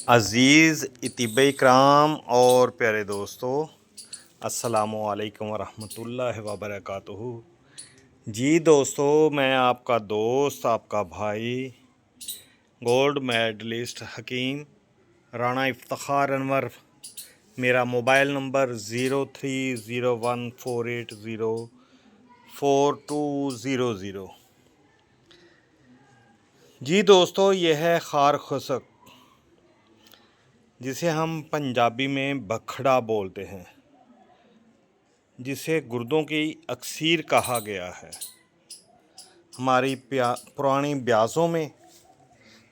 अज़ीज़ इतिब इकराम और प्यारे दोस्तों, अस्सलामु अलैकुम वरहमतुल्लाहि वबरकातुहू। जी दोस्तों, मैं आपका दोस्त, आपका भाई, गोल्ड मेडलिस्ट हकीम राणा इफ्तिखार अनवर। मेरा मोबाइल नंबर 0301480420। जी दोस्तों, यह है खार खुशक, जिसे हम पंजाबी में बखड़ा बोलते हैं, जिसे गुर्दों की अक्सीर कहा गया है। हमारी पुरानी ब्याज़ों में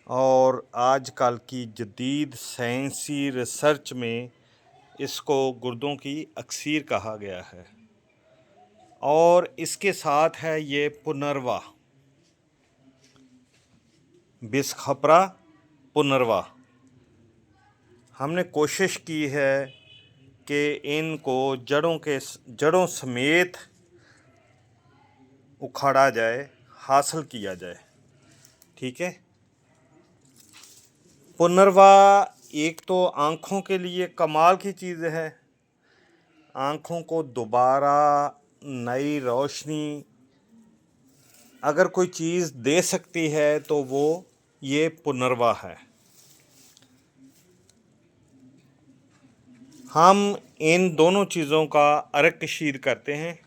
और आजकल की जदीद साइंसी रिसर्च में इसको गुर्दों की अक्सीर कहा गया है। और इसके साथ है ये पुनर्वा, बिसखपरा पुनर्वा। हमने कोशिश की है कि इनको जड़ों समेत उखाड़ा जाए, हासिल किया जाए। ठीक है। पुनर्वा एक तो आँखों के लिए कमाल की चीज़ है। आँखों को दोबारा नई रोशनी अगर कोई चीज़ दे सकती है तो वो ये पुनर्वा है। हम इन दोनों चीज़ों का अर्क कशीद करते हैं।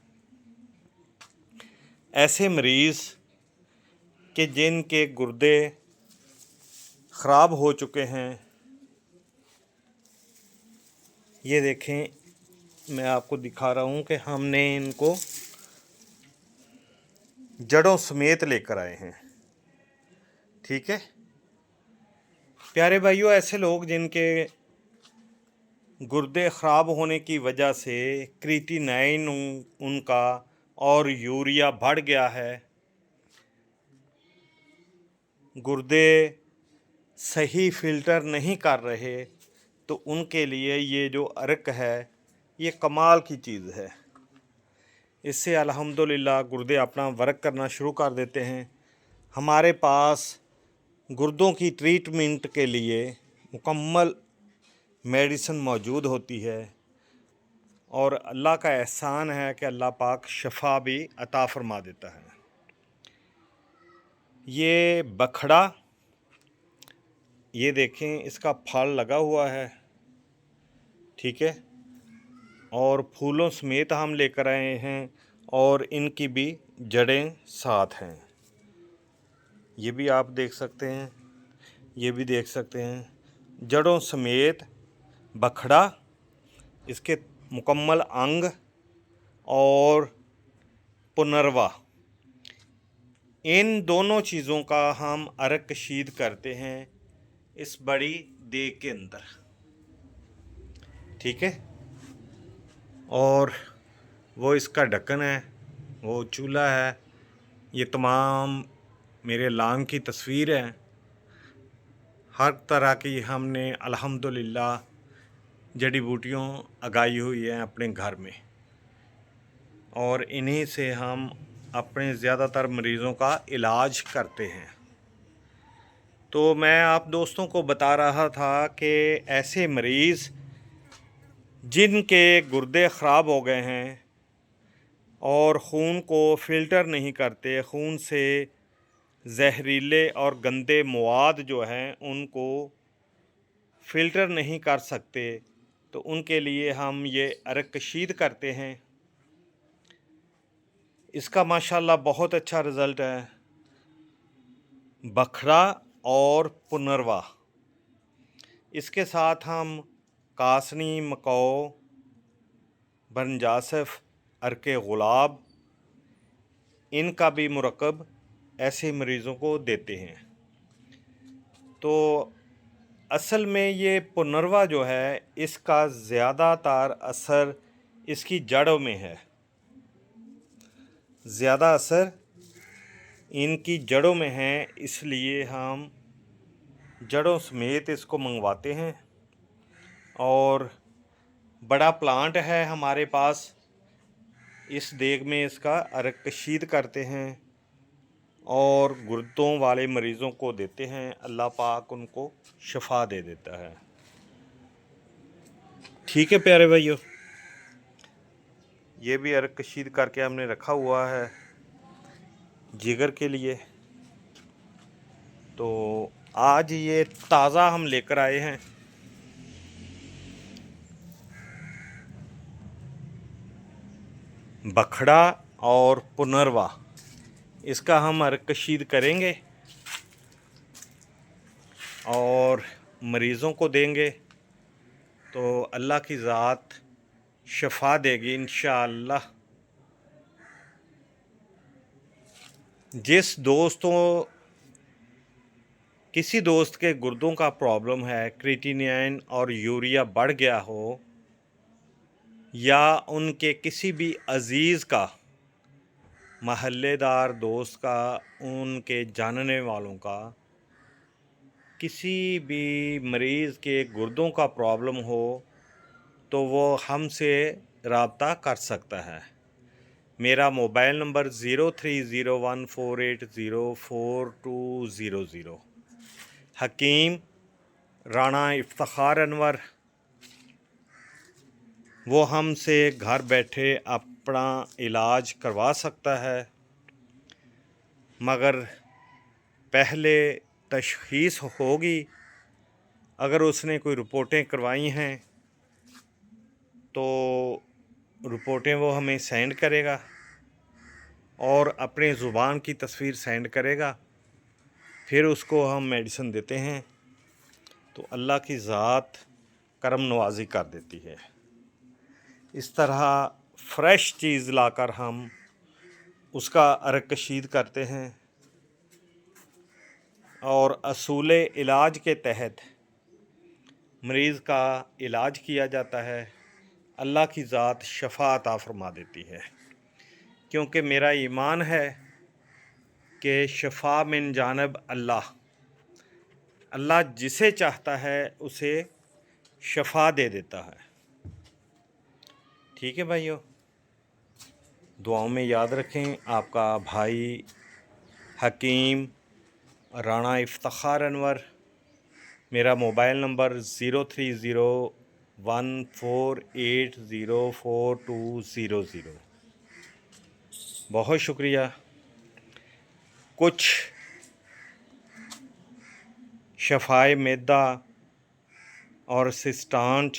ऐसे मरीज़ कि जिनके गुर्दे ख़राब हो चुके हैं, ये देखें, मैं आपको दिखा रहा हूँ कि हमने इनको जड़ों समेत लेकर आए हैं। ठीक है प्यारे भाइयों, ऐसे लोग जिनके गुर्दे ख़राब होने की वजह से क्रिएटिनिन उनका और यूरिया बढ़ गया है, गुर्दे सही फ़िल्टर नहीं कर रहे, तो उनके लिए ये जो अर्क है ये कमाल की चीज़ है। इससे अल्हम्दुलिल्लाह गुर्दे अपना वर्क करना शुरू कर देते हैं। हमारे पास गुर्दों की ट्रीटमेंट के लिए मुकम्मल मेडिसिन मौजूद होती है और अल्लाह का एहसान है कि अल्लाह पाक शफा भी अता फरमा देता है। ये बखड़ा, ये देखें, इसका फल लगा हुआ है। ठीक है, और फूलों समेत हम लेकर आए हैं और इनकी भी जड़ें साथ हैं। ये भी आप देख सकते हैं, ये भी देख सकते हैं, जड़ों समेत बखड़ा, इसके मुकम्मल अंग और पुनर्वा, इन दोनों चीज़ों का हम अर्क कशीद करते हैं इस बड़ी देग के अंदर। ठीक है, और वो इसका ढक्कन है, वो चूल्हा है, ये तमाम मेरे लांग की तस्वीर है। हर तरह की हमने अल्हम्दुलिल्लाह जड़ी बूटियों उगाई हुई है अपने घर में, और इन्हीं से हम अपने ज़्यादातर मरीज़ों का इलाज करते हैं। तो मैं आप दोस्तों को बता रहा था कि ऐसे मरीज़ जिनके गुर्दे ख़राब हो गए हैं और ख़ून को फ़िल्टर नहीं करते, ख़ून से जहरीले और गंदे मवाद जो हैं उनको फ़िल्टर नहीं कर सकते, तो उनके लिए हम ये अर्क कशीद करते हैं। इसका माशाल्लाह बहुत अच्छा रिज़ल्ट है। बखड़ा और पुनर्वा, इसके साथ हम कासनी, मकाओ, बनजासफ, अर्के गुलाब, इनका भी मुरक्कब ऐसे मरीज़ों को देते हैं। तो असल में ये पुनर्वा जो है, इसका ज़्यादातर असर इसकी जड़ों में है। ज़्यादा असर इनकी जड़ों में है, इसलिए हम जड़ों समेत इसको मंगवाते हैं। और बड़ा प्लांट है हमारे पास, इस देग में इसका अर्क कशीद करते हैं और गुर्दों वाले मरीज़ों को देते हैं, अल्लाह पाक उनको शफा दे देता है। ठीक है प्यारे भाइयों, ये भी अरक कशीद करके हमने रखा हुआ है जिगर के लिए। तो आज ये ताज़ा हम लेकर आए हैं। बखड़ा और पुनरवा, इसका हम अरक कशीद करेंगे और मरीज़ों को देंगे तो अल्लाह की ज़ात शफा देगी इंशाअल्लाह। किसी दोस्त के गुर्दों का प्रॉब्लम है, क्रिएटिनिन और यूरिया बढ़ गया हो, या उनके किसी भी अजीज़ का, महल्लेदार दोस्त का, उनके जानने वालों का किसी भी मरीज़ के गुर्दों का प्रॉब्लम हो, तो वो हमसे रब्ता कर सकता है। मेरा मोबाइल नंबर 030148042000। हकीम राणा इफ्तिखार अनवर, वो हमसे घर बैठे अपना इलाज करवा सकता है, मगर पहले तशख़ीस होगी। अगर उसने कोई रिपोर्टें करवाई हैं तो रिपोर्टें वो हमें सेंड करेगा और अपने ज़ुबान की तस्वीर सेंड करेगा, फिर उसको हम मेडिसिन देते हैं तो अल्लाह की ज़ात करम नवाजी कर देती है। इस तरह फ़्रेश चीज़ लाकर हम उसका अरक कशीद करते हैं और असूल इलाज के तहत मरीज़ का इलाज किया जाता है। अल्लाह की ज़ात शफ़ा अता फ़रमा देती है, क्योंकि मेरा ईमान है कि शफ़ा मिन जानिब अल्लाह, अल्लाह जिसे चाहता है उसे शफ़ा दे देता है। ठीक है भाइयों, दुआओं में याद रखें। आपका भाई हकीम राणा इफ्तिखार अनवर। मेरा मोबाइल नंबर 030148042000। बहुत शुक्रिया। कुछ शफ़ाए मैदा और सिस्टांट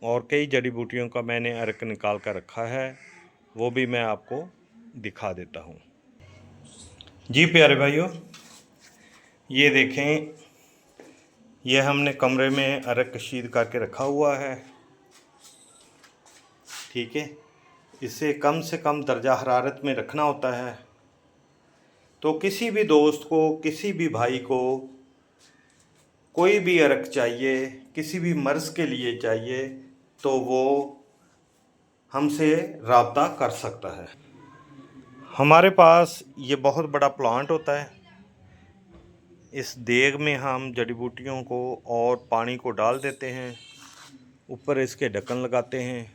और कई जड़ी बूटियों का मैंने अरक निकाल कर रखा है, वो भी मैं आपको दिखा देता हूँ। जी प्यारे भाइयों, ये देखें, ये हमने कमरे में अरक कशीद करके रखा हुआ है। ठीक है, इसे कम से कम दर्जा हरारत में रखना होता है। तो किसी भी दोस्त को, किसी भी भाई को कोई भी अरक चाहिए, किसी भी मर्ज़ के लिए चाहिए, तो वो हमसे रब्ता कर सकता है। हमारे पास ये बहुत बड़ा प्लांट होता है। इस देग में हम जड़ी बूटियों को और पानी को डाल देते हैं, ऊपर इसके ढक्कन लगाते हैं,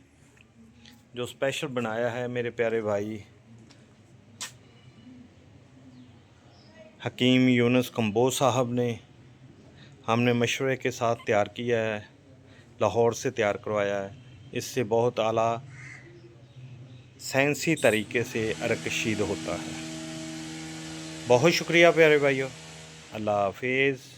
जो स्पेशल बनाया है मेरे प्यारे भाई हकीम यूनुस कंबोज साहब ने। हमने मशवरे के साथ तैयार किया है, लाहौर से तैयार करवाया है। इससे बहुत आला साइंसी तरीके से अरक कशीद होता है। बहुत शुक्रिया प्यारे भाइयों। अल्लाह हाफिज़।